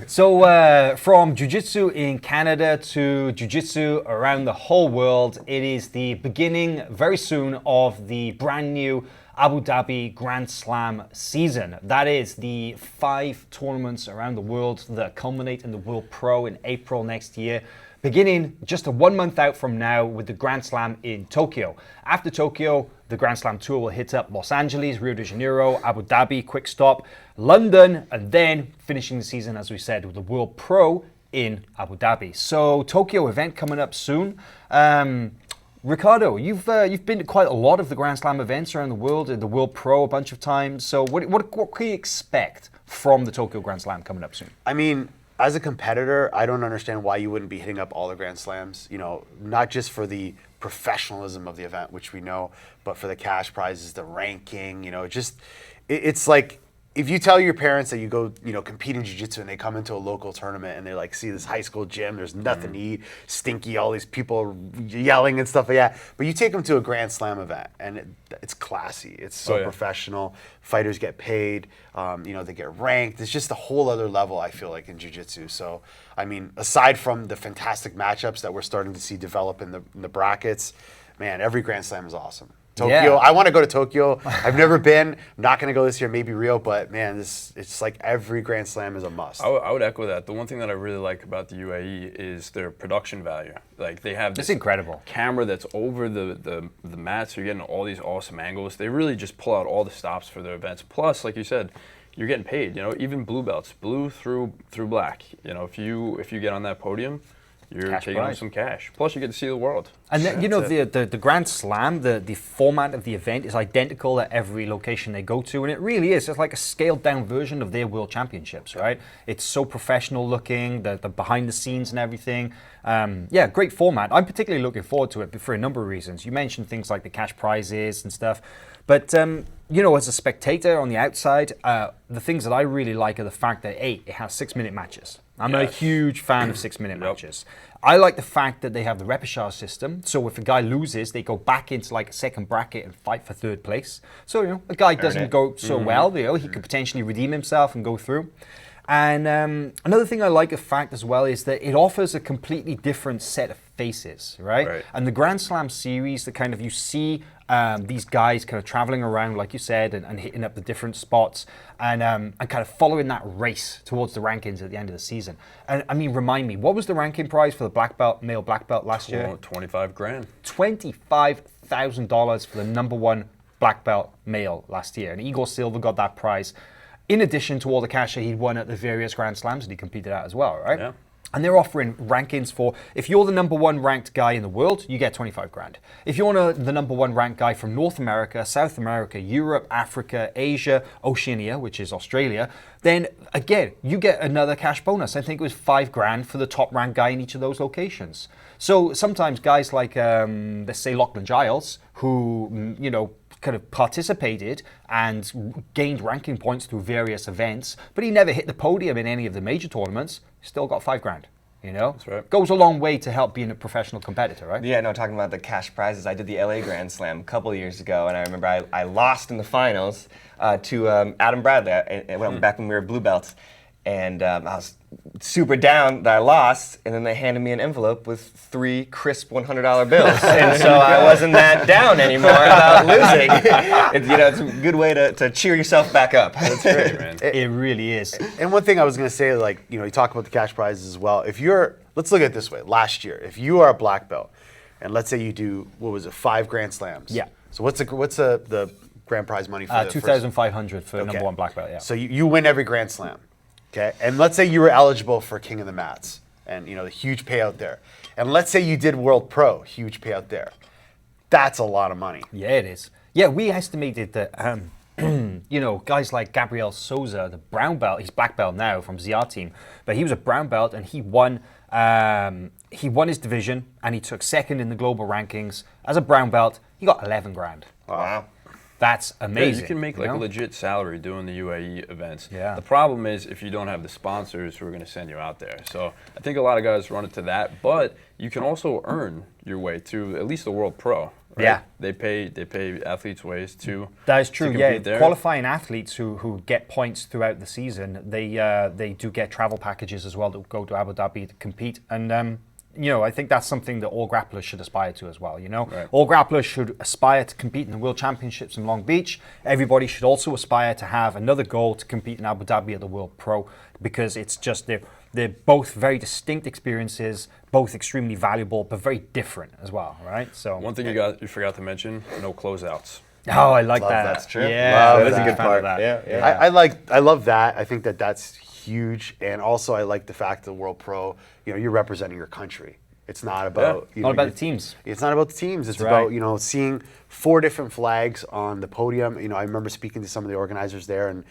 So from jiu-jitsu in Canada to jiu-jitsu around the whole world, it is the beginning very soon of the brand new Abu Dhabi Grand Slam season. That is the 5 tournaments around the world that culminate in the World Pro in April next year, beginning just 1 month out from now with the Grand Slam in Tokyo. After Tokyo, the Grand Slam Tour will hit up Los Angeles, Rio de Janeiro, Abu Dhabi, quick stop, London, and then finishing the season, as we said, with the World Pro in Abu Dhabi. So Tokyo event coming up soon. Riccardo, you've been to quite a lot of the Grand Slam events around the world, the World Pro a bunch of times. So what can you expect from the Tokyo Grand Slam coming up soon? I mean, as a competitor, I don't understand why you wouldn't be hitting up all the Grand Slams, you know, not just for the professionalism of the event, which we know, but for the cash prizes, the ranking, you know, it's like, if you tell your parents that you go, you know, compete in jiu-jitsu and they come into a local tournament and they like see this high school gym, there's nothing to eat, stinky, all these people yelling and stuff like that. But you take them to a Grand Slam event and it's classy. It's so professional. Fighters get paid. You know, they get ranked. It's just a whole other level, I feel like, in jiu-jitsu. So, I mean, aside from the fantastic matchups that we're starting to see develop in the brackets, man, every Grand Slam is awesome. Tokyo. I want to go to Tokyo. I've never been. I'm not going to go this year, maybe Rio, but man, it's like every Grand Slam is a must. I would echo that. The one thing that I really like about the UAE is their production value. Like they have this incredible camera that's over the mats, so you're getting all these awesome angles. They really just pull out all the stops for their events. Plus, like you said, you're getting paid. You know, even blue belts, blue through black. You know, if you get on that podium, you're taking home some cash. Plus, you get to see the world. And then, you know, the Grand Slam, the format of the event is identical at every location they go to, and it really is. It's like a scaled-down version of their World Championships, right? It's so professional looking, the behind the scenes and everything. Yeah, great format. I'm particularly looking forward to it for a number of reasons. You mentioned things like the cash prizes and stuff, but you know, as a spectator on the outside, the things that I really like are the fact that it has 6-minute matches. I'm a huge fan of 6-minute matches. I like the fact that they have the repechage system. So if a guy loses, they go back into like a second bracket and fight for 3rd place. So, you know, a guy doesn't go so well, you know, he could potentially redeem himself and go through. And another thing I like the fact as well is that it offers a completely different set of faces, right? And the Grand Slam series, that kind of you see these guys kind of traveling around, like you said, and hitting up the different spots and kind of following that race towards the rankings at the end of the season. And I mean, remind me, what was the ranking prize for the black belt, male black belt last year? 25 grand. $25,000 for the #1 black belt male last year. And Igor Silva got that prize, in addition to all the cash that he'd won at the various Grand Slams that he competed at as well, right? Yeah. And they're offering rankings for, if you're the #1 ranked guy in the world, you get 25 grand. If you're the #1 ranked guy from North America, South America, Europe, Africa, Asia, Oceania, which is Australia, then again, you get another cash bonus. I think it was 5 grand for the top ranked guy in each of those locations. So sometimes guys like, let's say Lachlan Giles, who, you know, kind of participated and gained ranking points through various events, but he never hit the podium in any of the major tournaments, still got 5 grand. You know? That's right. Goes a long way to help being a professional competitor, right? Yeah, no, talking about the cash prizes, I did the LA Grand Slam a couple of years ago, and I remember I lost in the finals to Adam Bradley back when we were blue belts. And I was super down that I lost, and then they handed me an envelope with 3 crisp $100 bills. And so I wasn't that down anymore about losing. It's a good way to cheer yourself back up. That's great, man. It really is. And one thing I was going to say, like, you know, you talk about the cash prizes as well. Let's look at it this way. Last year, if you are a black belt, and let's say you do, 5 Grand Slams. Yeah. So what's the grand prize money for the $2,500 for #1 black belt, yeah. So you win every Grand Slam. Okay, and let's say you were eligible for King of the Mats, and you know the huge payout there. And let's say you did World Pro, huge payout there. That's a lot of money. Yeah, it is. Yeah, we estimated that, you know, guys like Gabriel Souza, the brown belt, he's black belt now from ZR team, but he was a brown belt and he won his division and he took 2nd in the global rankings. As a brown belt, he got 11 grand. Wow. That's amazing. Yeah, you can make like a legit salary doing the UAE events. Yeah. The problem is if you don't have the sponsors who are going to send you out there. So I think a lot of guys run into that, but you can also earn your way to at least the World Pro. Right? Yeah. They pay athletes ways to. That is true. to Yeah, compete there. qualifying athletes who get points throughout the season, they do get travel packages as well to go to Abu Dhabi to compete. And I think that's something that all grapplers should aspire to as well. Right. All grapplers should aspire to compete in the World Championships in Long Beach. Everybody should also aspire to have another goal to compete in Abu Dhabi at the World Pro, because it's just they're both very distinct experiences, both extremely valuable, but very different as well, right? So One thing you forgot to mention: no closeouts. Oh, I like Love that. That's true. Yeah, Love I'm that. a Good fan of part. that. Yeah. I love that. I think that's huge, and also I like the fact that World Pro, you're representing your country. It's not about Not about the teams. It's not about the teams. It's That's right. about seeing 4 different flags on the podium. I remember speaking to some of the organizers there, and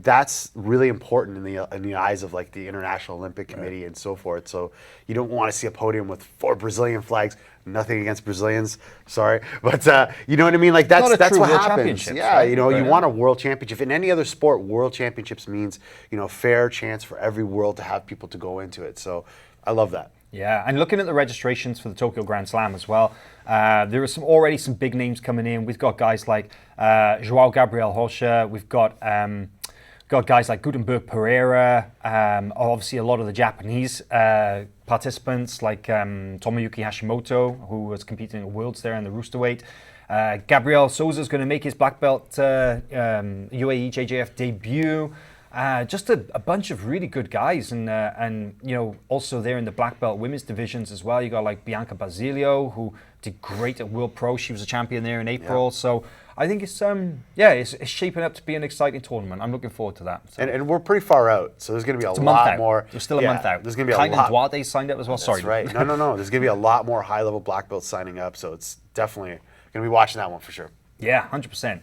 that's really important in the eyes of like the International Olympic Committee and so forth. So you don't want to see a podium with 4 Brazilian flags. Nothing against Brazilians, sorry, but you know what I mean. Like Not a that's true what World happens. Championships, Yeah, right? you Right. want a world championship. In any other sport, world championships means fair chance for every world to have people to go into it. So I love that. Yeah, and looking at the registrations for the Tokyo Grand Slam as well, there are already some big names coming in. We've got guys like João Gabriel Rocha. We've got guys like Gutenberg Pereira. Obviously, a lot of the Japanese participants like Tomoyuki Hashimoto, who was competing at Worlds there in the roosterweight. Gabriel Souza is going to make his black belt UAE JJF debut. Just a bunch of really good guys, and also there in the black belt women's divisions as well. You got like Bianca Basilio, who did great at World Pro. She was a champion there in April. Yeah. So I think it's shaping up to be an exciting tournament. I'm looking forward to that. So. And we're pretty far out, so there's going to be It's a a month lot out. more. There's still a month out. There's going to be a Kainan lot. Duarte signed up as well. Sorry. That's right. No. There's going to be a lot more high-level black belts signing up, so it's definitely going to be watching that one for sure. Yeah, 100%.